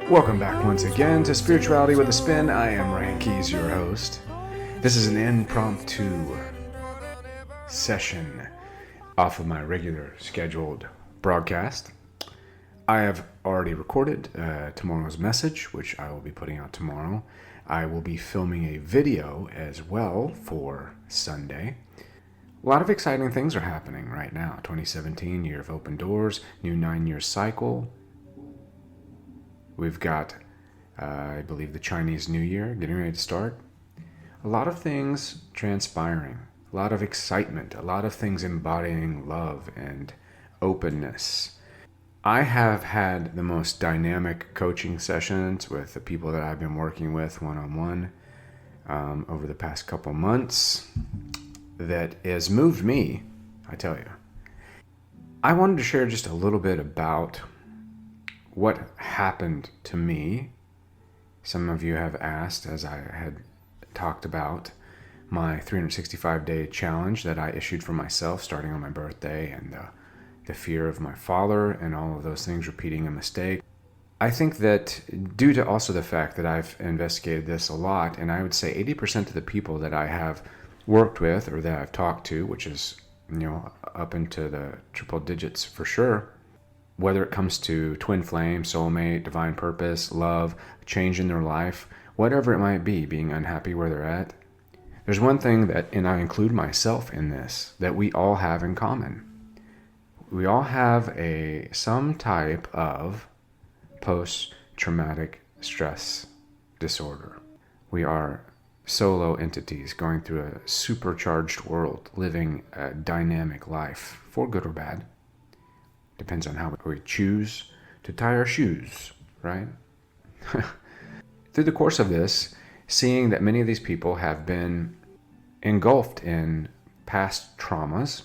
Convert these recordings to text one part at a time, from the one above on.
Welcome back once again to Spirituality with a Spin. I am Ryan Keys, your host. This is an impromptu session off of my regular scheduled broadcast. I have already recorded tomorrow's message, which I will be putting out tomorrow. I will be filming a video as well for Sunday. A lot of exciting things are happening right now. 2017, year of open doors, new 9-year cycle. We've got, I believe, the Chinese New Year getting ready to start. A lot of things transpiring, a lot of excitement, a lot of things embodying love and openness. I have had the most dynamic coaching sessions with the people that I've been working with one-on-one over the past couple months that has moved me, I tell you. I wanted to share just a little bit about what happened to me. Some of you have asked, as I had talked about, my 365-day challenge that I issued for myself starting on my birthday, and the fear of my father and all of those things, repeating a mistake. I think that due to also the fact that I've investigated this a lot, and I would say 80% of the people that I have worked with or that I've talked to, which is, up into the triple digits for sure, whether it comes to twin flame, soulmate, divine purpose, love, change in their life, whatever it might be, being unhappy where they're at, there's one thing that, and I include myself in this, that we all have in common. We all have some type of post-traumatic stress disorder. We are solo entities going through a supercharged world, living a dynamic life, for good or bad. Depends on how we choose to tie our shoes, right? Through the course of this, seeing that many of these people have been engulfed in past traumas,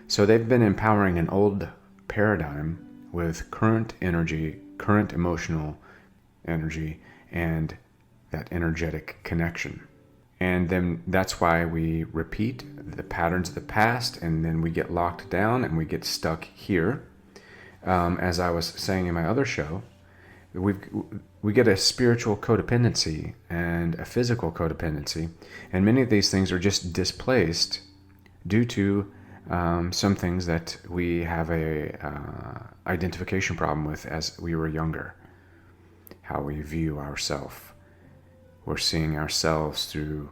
so they've been empowering an old paradigm with current energy, current emotional energy, and that energetic connection. And then that's why we repeat the patterns of the past, and then we get locked down and we get stuck here. As I was saying in my other show, we get a spiritual codependency and a physical codependency, and many of these things are just displaced due to some things that we have a identification problem with as we were younger. How we view ourselves. We're seeing ourselves through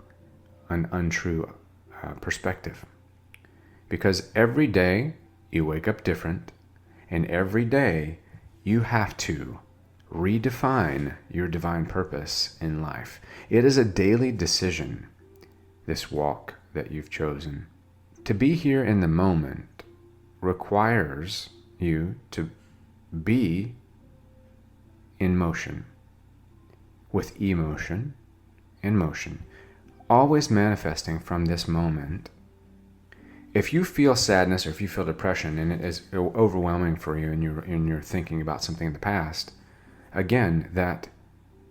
an untrue perspective. Because every day you wake up different, and every day you have to redefine your divine purpose in life. It is a daily decision, this walk that you've chosen. To be here in the moment requires you to be in motion, with emotion and motion, always manifesting from this moment. If you feel sadness or if you feel depression and it is overwhelming for you and you're thinking about something in the past, again, that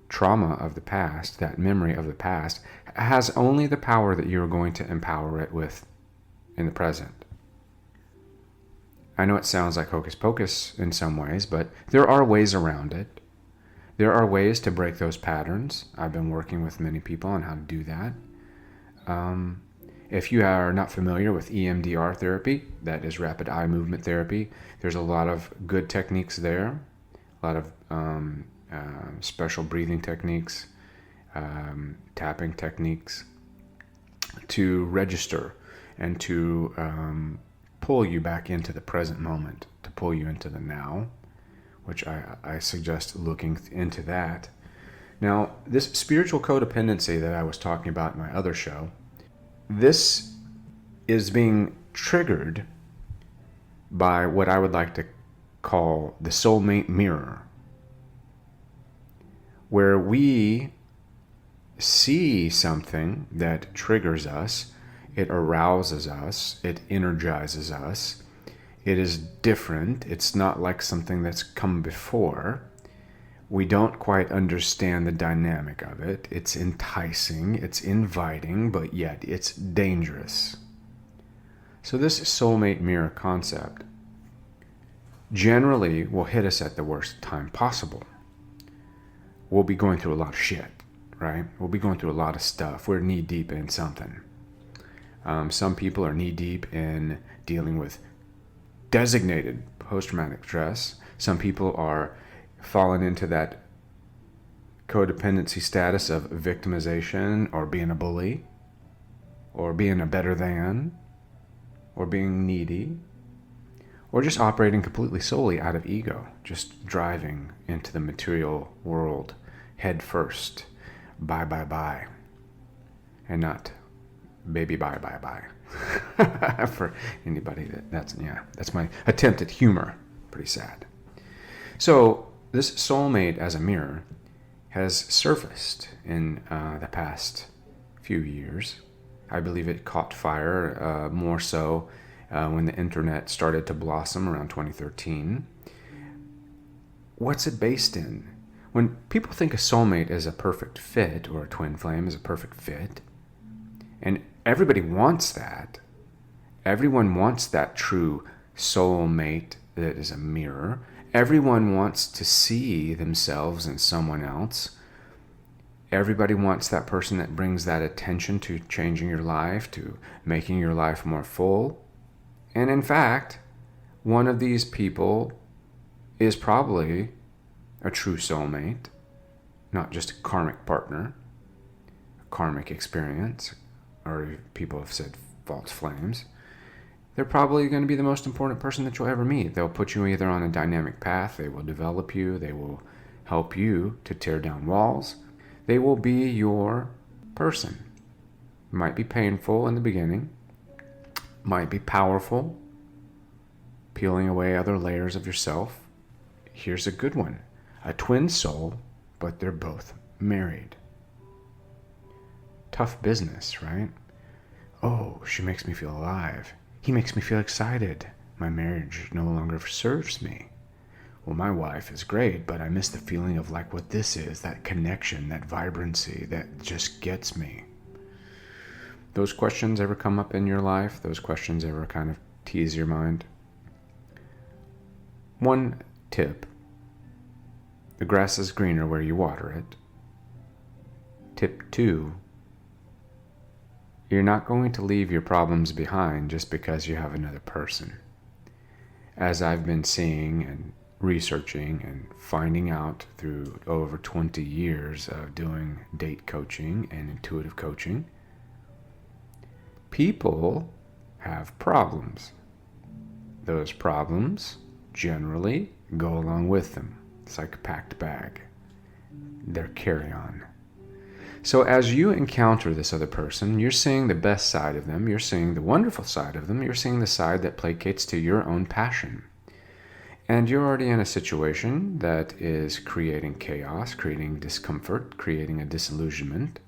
trauma of the past, that memory of the past, has only the power that you're going to empower it with in the present. I know it sounds like hocus pocus in some ways, but there are ways around it. There are ways to break those patterns. I've been working with many people on how to do that. If you are not familiar with EMDR therapy, that is rapid eye movement therapy, there's a lot of good techniques there, a lot of special breathing techniques, tapping techniques to register and to pull you back into the present moment, to pull you into the now, which I suggest looking into that. Now, this spiritual codependency that I was talking about in my other show, this is being triggered by what I would like to call the soulmate mirror, where we see something that triggers us, it arouses us, it energizes us. It is different. It's not like something that's come before. We don't quite understand the dynamic of it. It's enticing, it's inviting, but yet it's dangerous. So this soulmate mirror concept generally will hit us at the worst time possible. we'll be going through a lot of shit, right? We'll be going through a lot of stuff. We're knee deep in something. Some people are knee deep in dealing with designated post-traumatic stress. Some people are falling into that codependency status of victimization, or being a bully, or being a better than, or being needy, or just operating completely solely out of ego, just driving into the material world head first, bye, and not baby bye. For anybody that's my attempt at humor. Pretty sad. So this soulmate as a mirror has surfaced in the past few years. I believe it caught fire more so when the internet started to blossom around 2013. What's it based in? When people think a soulmate is a perfect fit, or a twin flame is a perfect fit, and everybody wants that. Everyone wants that true soulmate that is a mirror. Everyone wants to see themselves in someone else. Everybody wants that person that brings that attention to changing your life, to making your life more full. And in fact, one of these people is probably a true soulmate, not just a karmic partner, a karmic experience, or people have said false flames. They're probably going to be the most important person that you'll ever meet. They'll put you either on a dynamic path, they will develop you, they will help you to tear down walls. They will be your person. Might be painful in the beginning, might be powerful, peeling away other layers of yourself. Here's a good one. A twin soul, but they're both married. Tough business, right? Oh, she makes me feel alive. He makes me feel excited. My marriage no longer serves me. Well, my wife is great, but I miss the feeling of like what this is, that connection, that vibrancy that just gets me. Those questions ever come up in your life? Those questions ever kind of tease your mind? One tip: the grass is greener where you water it. Tip 2: you're not going to leave your problems behind just because you have another person. As I've been seeing and researching and finding out through over 20 years of doing date coaching and intuitive coaching, people have problems. Those problems generally go along with them. It's like a packed bag. They're carry-on. So as you encounter this other person, you're seeing the best side of them, you're seeing the wonderful side of them, you're seeing the side that placates to your own passion. And you're already in a situation that is creating chaos, creating discomfort, creating a disillusionment,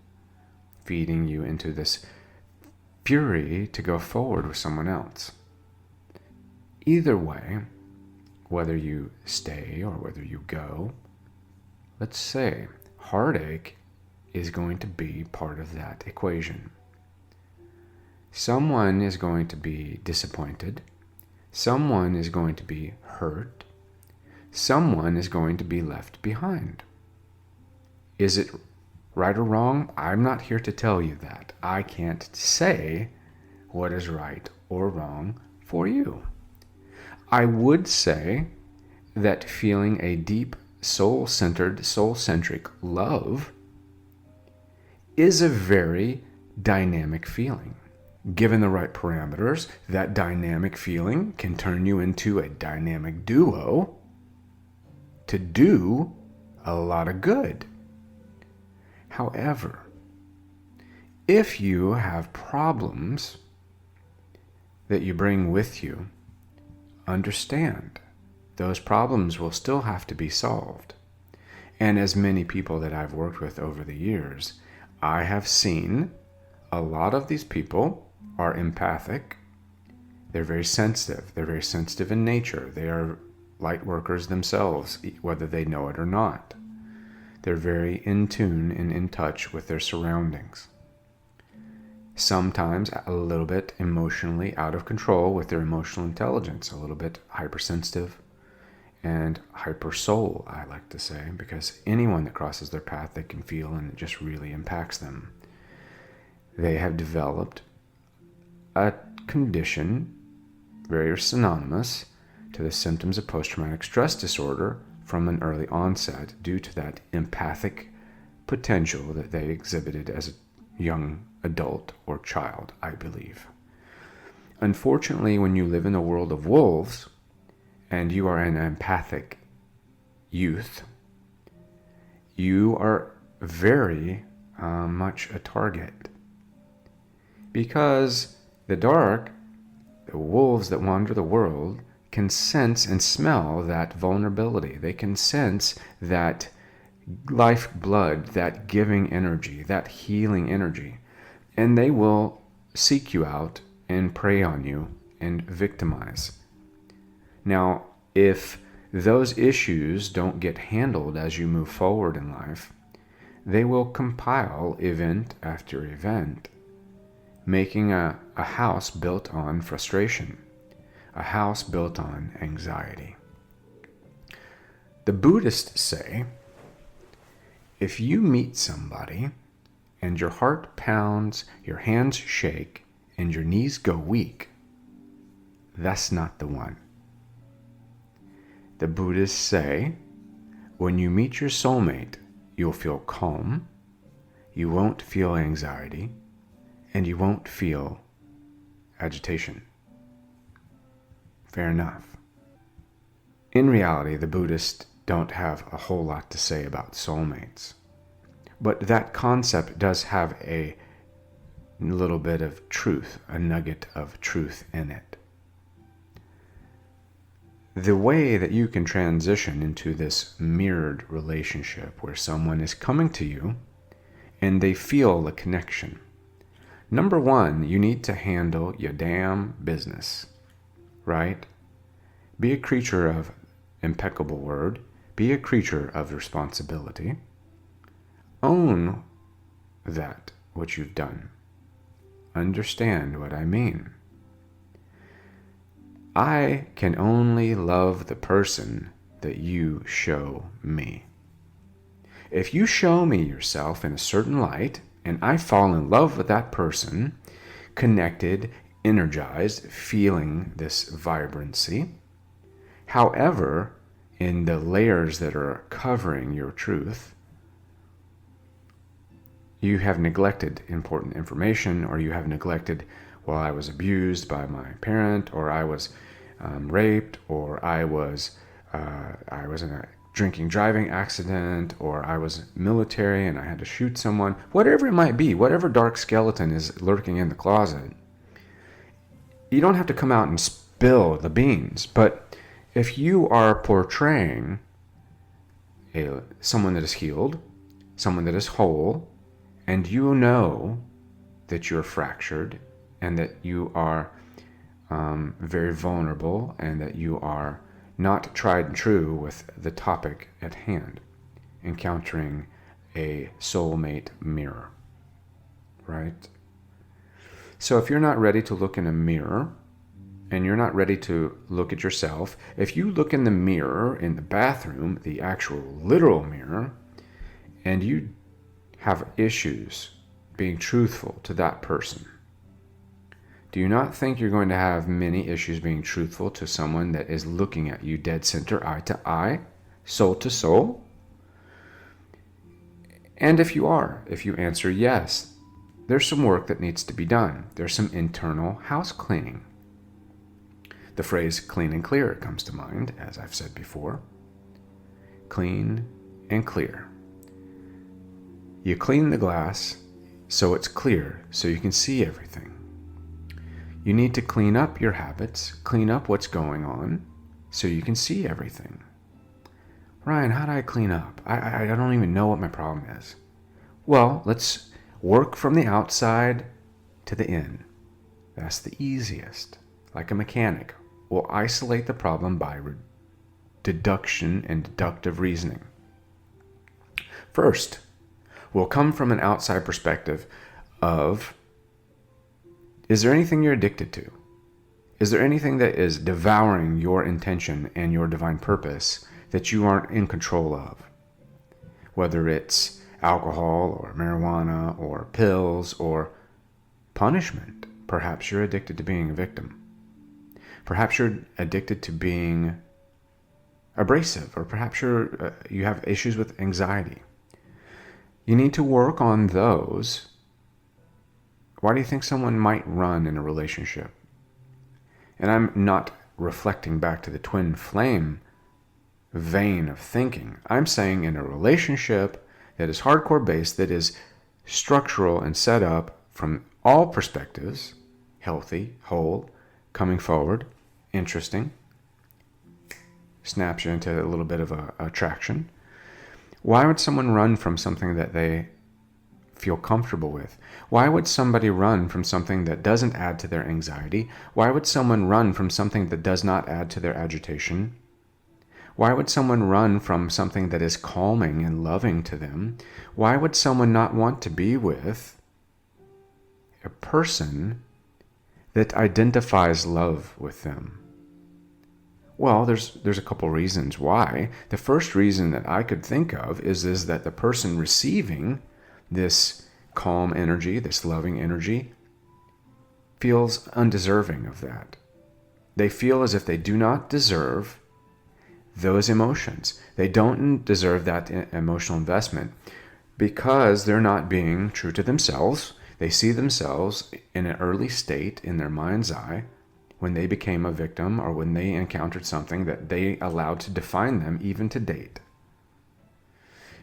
feeding you into this fury to go forward with someone else. Either way, whether you stay or whether you go, let's say heartache is going to be part of that equation. Someone is going to be disappointed. Someone is going to be hurt. Someone is going to be left behind. Is it right or wrong? I'm not here to tell you that. I can't say what is right or wrong for you. I would say that feeling a deep, soul-centered, soul-centric love is a very dynamic feeling. Given the right parameters, that dynamic feeling can turn you into a dynamic duo to do a lot of good. However, if you have problems that you bring with you, understand those problems will still have to be solved. And as many people that I've worked with over the years, I have seen a lot of these people are empathic. They're very sensitive. They're very sensitive in nature. They are light workers themselves, whether they know it or not. They're very in tune and in touch with their surroundings. Sometimes a little bit emotionally out of control with their emotional intelligence, a little bit hypersensitive, and hyper soul, I like to say, because anyone that crosses their path, they can feel, and it just really impacts them. They have developed a condition very synonymous to the symptoms of post-traumatic stress disorder from an early onset due to that empathic potential that they exhibited as a young adult or child, I believe. Unfortunately, when you live in a world of wolves and you are an empathic youth, you are very much a target. Because the dark, the wolves that wander the world, can sense and smell that vulnerability. They can sense that life blood, that giving energy, that healing energy. And they will seek you out and prey on you and victimize. Now, if those issues don't get handled as you move forward in life, they will compile event after event, making a house built on frustration, a house built on anxiety. The Buddhists say, if you meet somebody and your heart pounds, your hands shake, and your knees go weak, that's not the one. The Buddhists say, when you meet your soulmate, you'll feel calm, you won't feel anxiety, and you won't feel agitation. Fair enough. In reality, the Buddhists don't have a whole lot to say about soulmates. But that concept does have a little bit of truth, a nugget of truth in it. The way that you can transition into this mirrored relationship where someone is coming to you and they feel the connection. Number one, you need to handle your damn business, right? Be a creature of impeccable word. Be a creature of responsibility. Own that, what you've done. Understand what I mean. I can only love the person that you show me. If you show me yourself in a certain light, and I fall in love with that person, connected, energized, feeling this vibrancy, however, in the layers that are covering your truth, you have neglected important information, or you have neglected, well, I was abused by my parent, or I was raped, or I was in a drinking driving accident, or I was military and I had to shoot someone, whatever it might be, whatever dark skeleton is lurking in the closet. You don't have to come out and spill the beans, but if you are portraying someone that is healed, someone that is whole, and you know that you're fractured and that you are very vulnerable and that you are not tried and true with the topic at hand, encountering a soulmate mirror, right? So if you're not ready to look in a mirror and you're not ready to look at yourself, if you look in the mirror in the bathroom, the actual literal mirror, and you have issues being truthful to that person, do you not think you're going to have many issues being truthful to someone that is looking at you dead center, eye to eye, soul to soul? And if you answer yes, there's some work that needs to be done. There's some internal house cleaning. The phrase clean and clear comes to mind, as I've said before. Clean and clear. You clean the glass so it's clear, so you can see everything. You need to clean up your habits, clean up what's going on, so you can see everything. Ryan, how do I clean up? I don't even know what my problem is. Well, let's work from the outside to the in. That's the easiest. Like a mechanic, we'll isolate the problem by deduction and deductive reasoning. First, we'll come from an outside perspective of, is there anything you're addicted to? Is there anything that is devouring your intention and your divine purpose that you aren't in control of? Whether it's alcohol or marijuana or pills or punishment. Perhaps you're addicted to being a victim. Perhaps you're addicted to being abrasive, or perhaps you have issues with anxiety. You need to work on those. Why do you think someone might run in a relationship? And I'm not reflecting back to the twin flame vein of thinking. I'm saying in a relationship that is hardcore based, that is structural and set up from all perspectives, healthy, whole, coming forward, interesting, snaps you into a little bit of a attraction. Why would someone run from something that they feel comfortable with? Why would somebody run from something that doesn't add to their anxiety? Why would someone run from something that does not add to their agitation? Why would someone run from something that is calming and loving to them? Why would someone not want to be with a person that identifies love with them? Well, there's a couple reasons why. The first reason that I could think of is that the person receiving this calm energy, this loving energy, feels undeserving of that. They feel as if they do not deserve those emotions. They don't deserve that emotional investment because they're not being true to themselves. They see themselves in an early state in their mind's eye when they became a victim or when they encountered something that they allowed to define them even to date.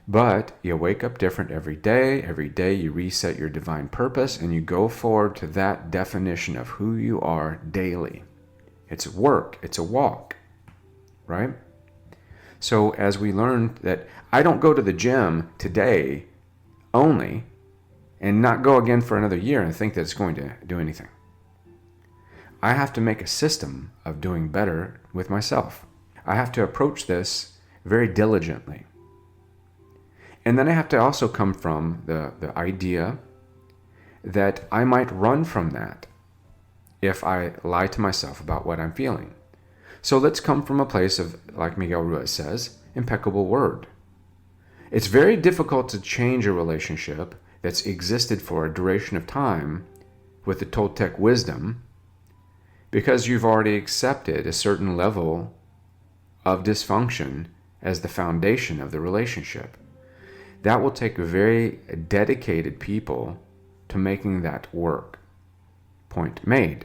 But you wake up different every day. Every day you reset your divine purpose and you go forward to that definition of who you are daily. It's work. It's a walk, right? So as we learned that I don't go to the gym today only and not go again for another year and think that it's going to do anything. I have to make a system of doing better with myself. I have to approach this very diligently. And then I have to also come from the idea that I might run from that if I lie to myself about what I'm feeling. So let's come from a place of, like Miguel Ruiz says, impeccable word. It's very difficult to change a relationship that's existed for a duration of time with the Toltec wisdom because you've already accepted a certain level of dysfunction as the foundation of the relationship. That will take very dedicated people to making that work. Point made.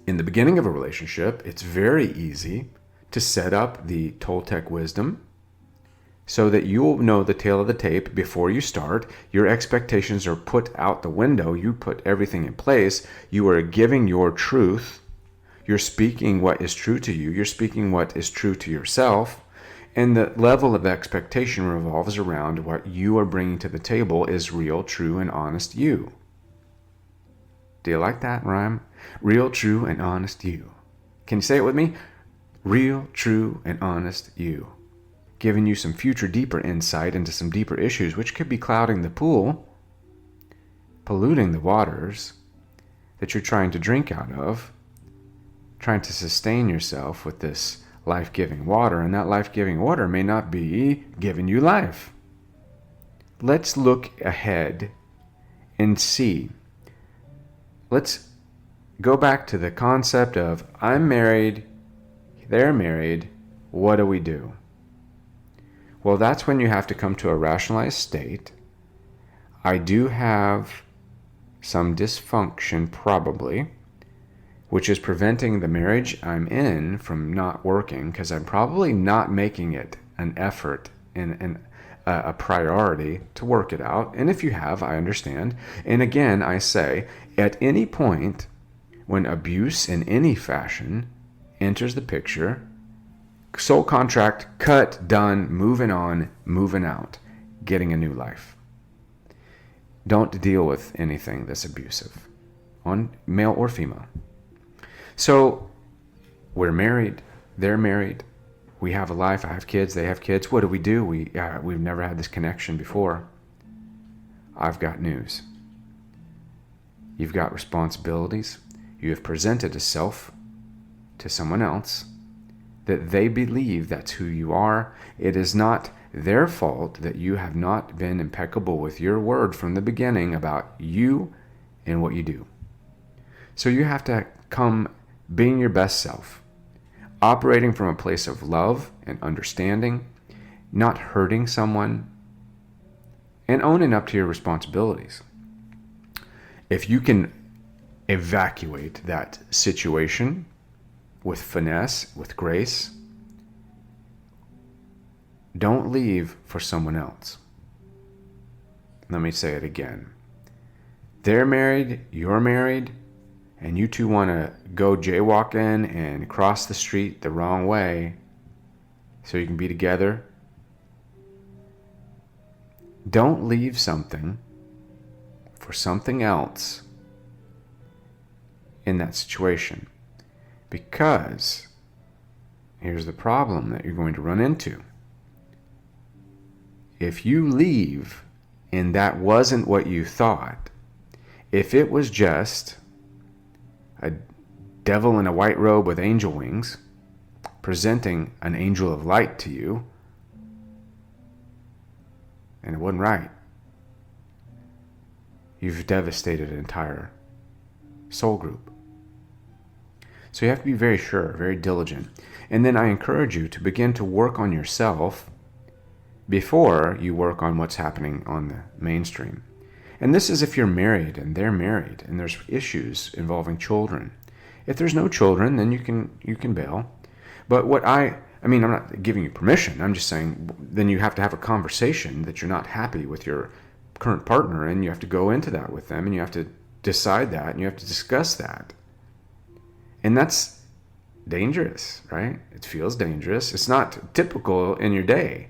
In the beginning of a relationship, it's very easy to set up the Toltec wisdom so that you will know the tail of the tape before you start. Your expectations are put out the window. You put everything in place. You are giving your truth. You're speaking what is true to you. You're speaking what is true to yourself. And the level of expectation revolves around what you are bringing to the table is real, true, and honest you. Do you like that rhyme? Real, true, and honest you. Can you say it with me? Real, true, and honest you. Giving you some future deeper insight into some deeper issues which could be clouding the pool, polluting the waters that you're trying to drink out of, trying to sustain yourself with this life-giving water, and that life-giving water may not be giving you life. Let's look ahead and see. Let's go back to the concept of I'm married, they're married, what do we do? Well, that's when you have to come to a rationalized state. I do have some dysfunction probably, which is preventing the marriage I'm in from not working because I'm probably not making it an effort and a priority to work it out. And if you have, I understand. And again, I say, at any point when abuse in any fashion enters the picture, soul contract, cut, done, moving on, moving out, getting a new life. Don't deal with anything that's abusive, on male or female. So we're married, they're married, we have a life, I have kids, they have kids. What do? We've never had this connection before. I've got news. You've got responsibilities. You have presented a self to someone else that they believe that's who you are. It is not their fault that you have not been impeccable with your word from the beginning about you and what you do. So you have to come being your best self, operating from a place of love and understanding, not hurting someone, and owning up to your responsibilities. If you can evacuate that situation with finesse, with grace, don't leave for someone else. Let me say it again. They're married, you're married, and you two want to go jaywalking and cross the street the wrong way so you can be together. Don't leave something for something else in that situation, because here's the problem that you're going to run into. If you leave and that wasn't what you thought, if it was just a devil in a white robe with angel wings presenting an angel of light to you, and it wasn't right, you've devastated an entire soul group. So you have to be very sure, very diligent. And then I encourage you to begin to work on yourself before you work on what's happening on the mainstream. And this is if you're married and they're married and there's issues involving children. If there's no children, then you can bail. But I'm not giving you permission. I'm just saying then you have to have a conversation that you're not happy with your current partner, and you have to go into that with them, and you have to decide that, and you have to discuss that. And that's dangerous, right? It feels dangerous. It's not typical in your day.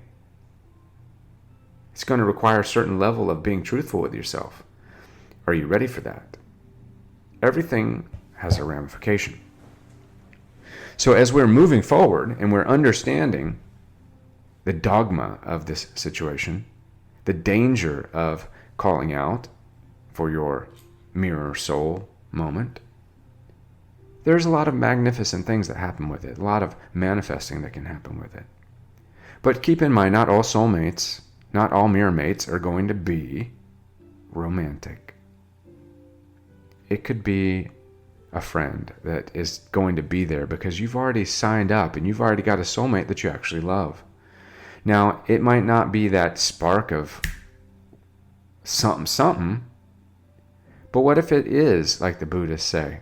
It's going to require a certain level of being truthful with yourself. Are you ready for that? Everything has a ramification. So as we're moving forward and we're understanding the dogma of this situation, the danger of calling out for your mirror soul moment, there's a lot of magnificent things that happen with it, a lot of manifesting that can happen with it. But keep in mind, not all soulmates, not all mirror mates are going to be romantic. It could be a friend that is going to be there because you've already signed up and you've already got a soulmate that you actually love. Now, it might not be that spark of something, but what if it is, like the Buddhists say,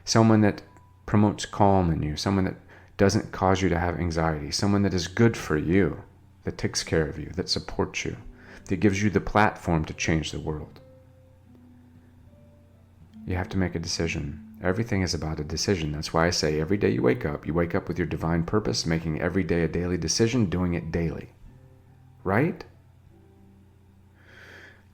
someone that promotes calm in you, someone that doesn't cause you to have anxiety, someone that is good for you, that takes care of you, that supports you, that gives you the platform to change the world. You have to make a decision. Everything is about a decision. That's why I say every day you wake up with your divine purpose, making every day a daily decision, doing it daily. Right?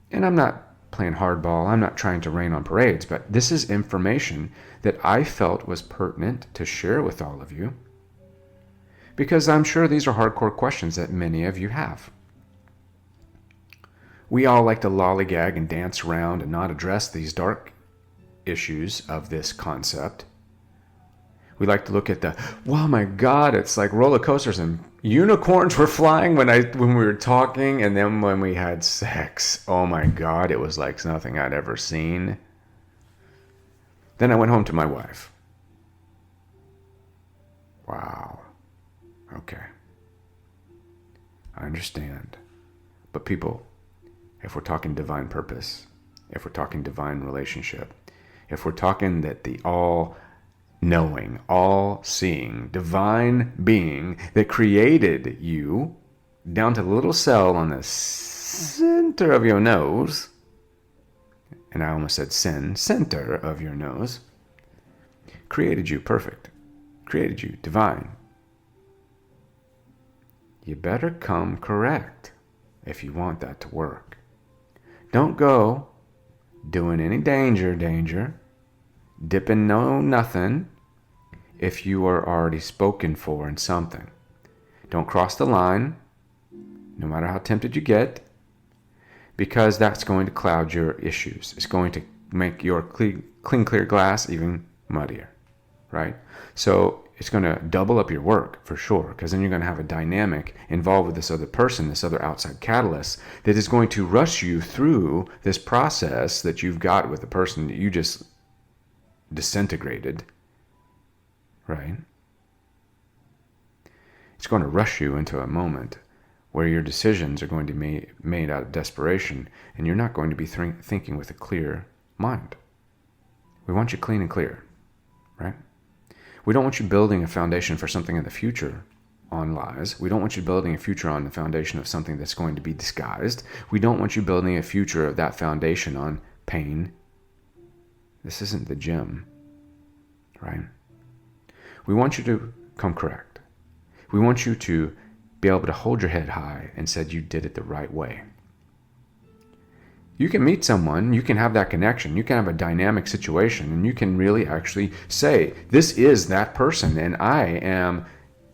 And I'm not playing hardball. I'm not trying to rain on parades, but this is information that I felt was pertinent to share with all of you, because I'm sure these are hardcore questions that many of you have. We all like to lollygag and dance around and not address these dark issues of this concept. We like to look at wow, my God, it's like roller coasters and unicorns were flying when we were talking, and then when we had sex, oh my God, it was like nothing I'd ever seen. Then I went home to my wife. Wow. Okay. I understand. But people, if we're talking divine purpose, if we're talking divine relationship, if we're talking that the all-knowing, all-seeing, divine being that created you down to the little cell on the center of your nose, and I almost said center of your nose, created you perfect, created you divine, you better come correct if you want that to work. Don't go doing any danger, dipping nothing if you are already spoken for in something. Don't cross the line, no matter how tempted you get, because that's going to cloud your issues. It's going to make your clean, clear glass even muddier, right? So it's going to double up your work for sure, because then you're going to have a dynamic involved with this other person, this other outside catalyst that is going to rush you through this process that you've got with the person that you just disintegrated, right? It's going to rush you into a moment where your decisions are going to be made out of desperation, and you're not going to be thinking with a clear mind. We want you clean and clear, right? We don't want you building a foundation for something in the future on lies. We don't want you building a future on the foundation of something that's going to be disguised. We don't want you building a future of that foundation on pain. This isn't the gym, right? We want you to come correct. We want you to be able to hold your head high and said you did it the right way. You can meet someone, you can have that connection, you can have a dynamic situation, and you can really actually say, this is that person, and I am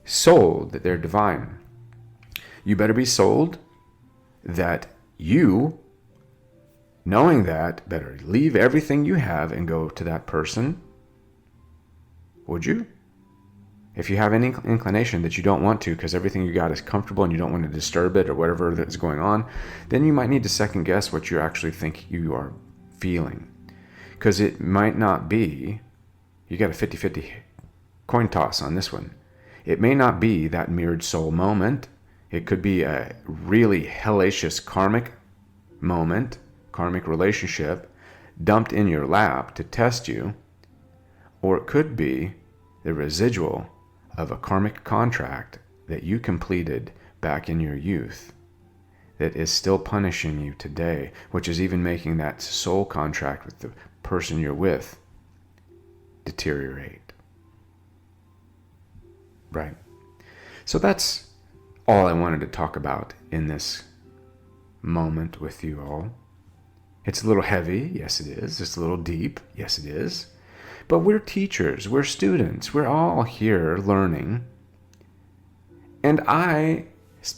sold that they're divine. You better be sold that you, knowing that, better leave everything you have and go to that person. Would you? If you have any inclination that you don't want to because everything you got is comfortable and you don't want to disturb it or whatever that's going on, then you might need to second guess what you actually think you are feeling. Because it might not be, you got a 50-50 coin toss on this one. It may not be that mirrored soul moment. It could be a really hellacious karmic moment, karmic relationship dumped in your lap to test you. Or it could be the residual of a karmic contract that you completed back in your youth that is still punishing you today, which is even making that soul contract with the person you're with deteriorate. Right? So that's all I wanted to talk about in this moment with you all. It's a little heavy, yes it is. It's a little deep, yes it is. But we're teachers, we're students, we're all here learning. And I,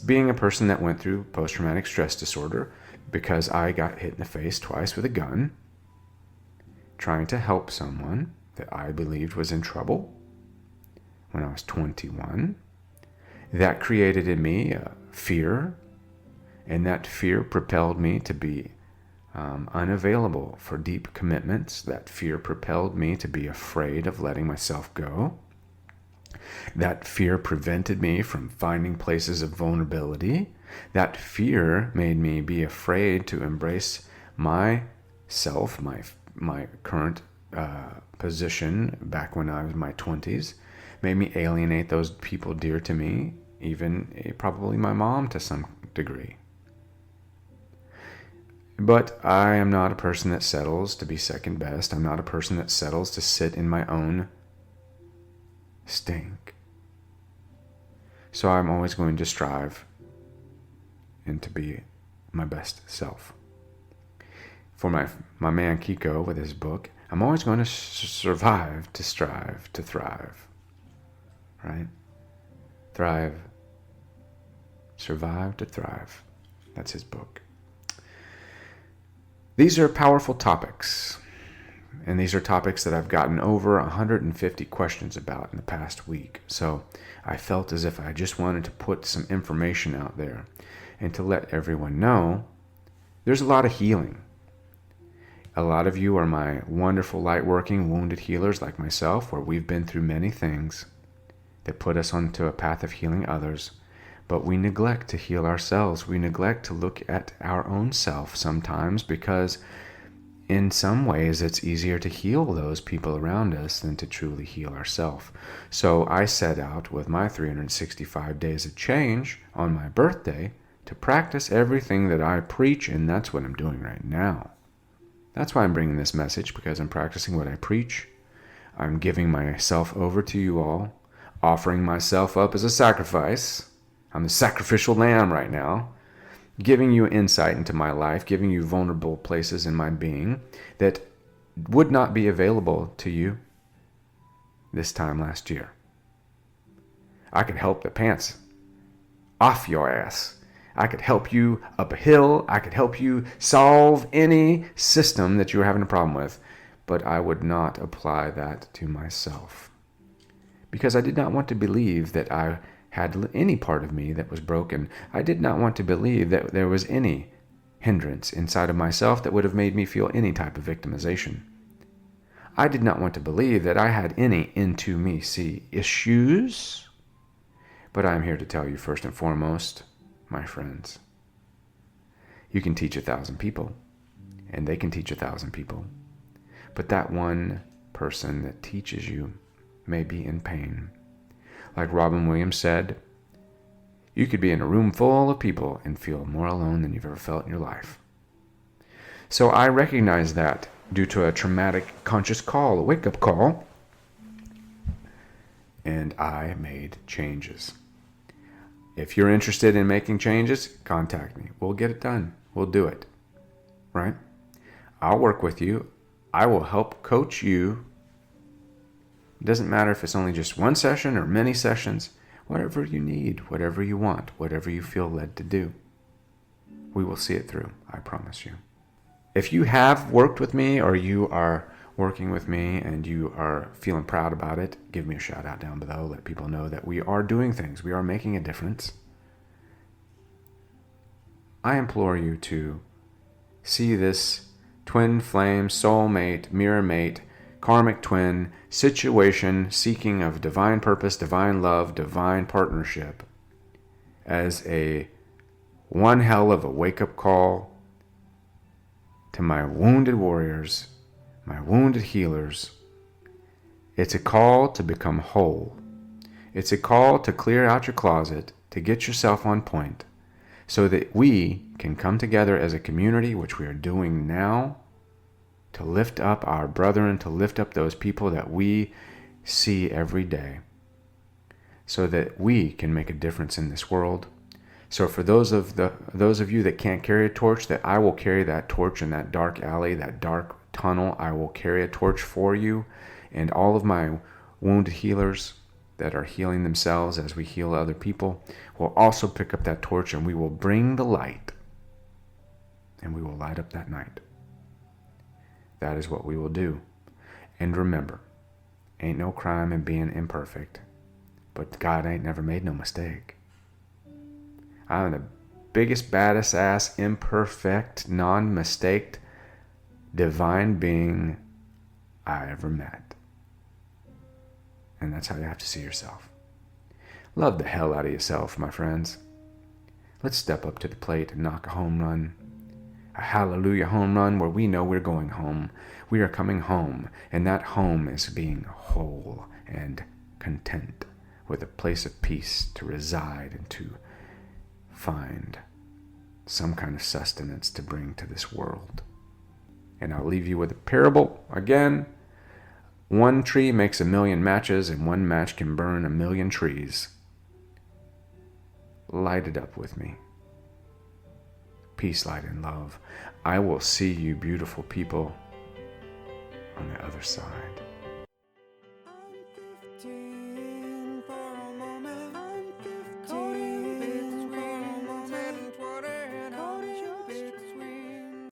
being a person that went through post-traumatic stress disorder because I got hit in the face twice with a gun, trying to help someone that I believed was in trouble when I was 21, that created in me a fear, and that fear propelled me to be unavailable for deep commitments. That fear propelled me to be afraid of letting myself go. That fear prevented me from finding places of vulnerability. That fear made me be afraid to embrace myself, my current position back when I was in my 20s. Made me alienate those people dear to me, even probably my mom to some degree. But I am not a person that settles to be second best. I'm not a person that settles to sit in my own stink. So I'm always going to strive and to be my best self. For my man Kiko with his book, I'm always going to survive to strive to thrive. Right? Thrive. Survive to thrive. That's his book. These are powerful topics, and these are topics that I've gotten over 150 questions about in the past week. So I felt as if I just wanted to put some information out there and to let everyone know there's a lot of healing. A lot of you are my wonderful light-working wounded healers like myself, where we've been through many things that put us onto a path of healing others. But we neglect to heal ourselves. We neglect to look at our own self sometimes because in some ways it's easier to heal those people around us than to truly heal ourselves. So I set out with my 365 days of change on my birthday to practice everything that I preach, and that's what I'm doing right now. That's why I'm bringing this message, because I'm practicing what I preach. I'm giving myself over to you all, offering myself up as a sacrifice. I'm the sacrificial lamb right now, giving you insight into my life, giving you vulnerable places in my being that would not be available to you this time last year. I could help the pants off your ass. I could help you up a hill. I could help you solve any system that you were having a problem with. But I would not apply that to myself, because I did not want to believe that I had any part of me that was broken. I did not want to believe that there was any hindrance inside of myself that would have made me feel any type of victimization. I did not want to believe that I had any into me see issues. But I am here to tell you, first and foremost, my friends, you can teach 1,000 people, and they can teach 1,000 people. But that one person that teaches you may be in pain. Like Robin Williams said, you could be in a room full of people and feel more alone than you've ever felt in your life. So I recognize that due to a traumatic conscious call, a wake-up call, and I made changes. If you're interested in making changes, contact me. We'll get it done. We'll do it. Right? I'll work with you. I will help coach you. It doesn't matter if it's only just one session or many sessions. Whatever you need, whatever you want, whatever you feel led to do. We will see it through, I promise you. If you have worked with me, or you are working with me and you are feeling proud about it, give me a shout out down below. Let people know that we are doing things. We are making a difference. I implore you to see this twin flame, soulmate, mirror mate, karmic twin situation, seeking of divine purpose, divine love, divine partnership as a one hell of a wake-up call to my wounded warriors, my wounded healers. It's a call to become whole. It's a call to clear out your closet, to get yourself on point, so that we can come together as a community, which we are doing now, to lift up our brethren, to lift up those people that we see every day, so that we can make a difference in this world. So for those of you that can't carry a torch, that I will carry that torch in that dark alley, that dark tunnel. I will carry a torch for you, and all of my wounded healers that are healing themselves as we heal other people will also pick up that torch, and we will bring the light, and we will light up that night. That is what we will do. And remember, ain't no crime in being imperfect, but God ain't never made no mistake. I'm the biggest, baddest ass, imperfect, non-mistaked, divine being I ever met. And that's how you have to see yourself. Love the hell out of yourself, my friends. Let's step up to the plate and knock a home run. A hallelujah home run where we know we're going home. We are coming home, and that home is being whole and content, with a place of peace to reside and to find some kind of sustenance to bring to this world. And I'll leave you with a parable again. One tree makes 1,000,000 matches, and one match can burn 1,000,000 trees. Light it up with me. Peace, light, and love. I will see you, beautiful people, on the other side.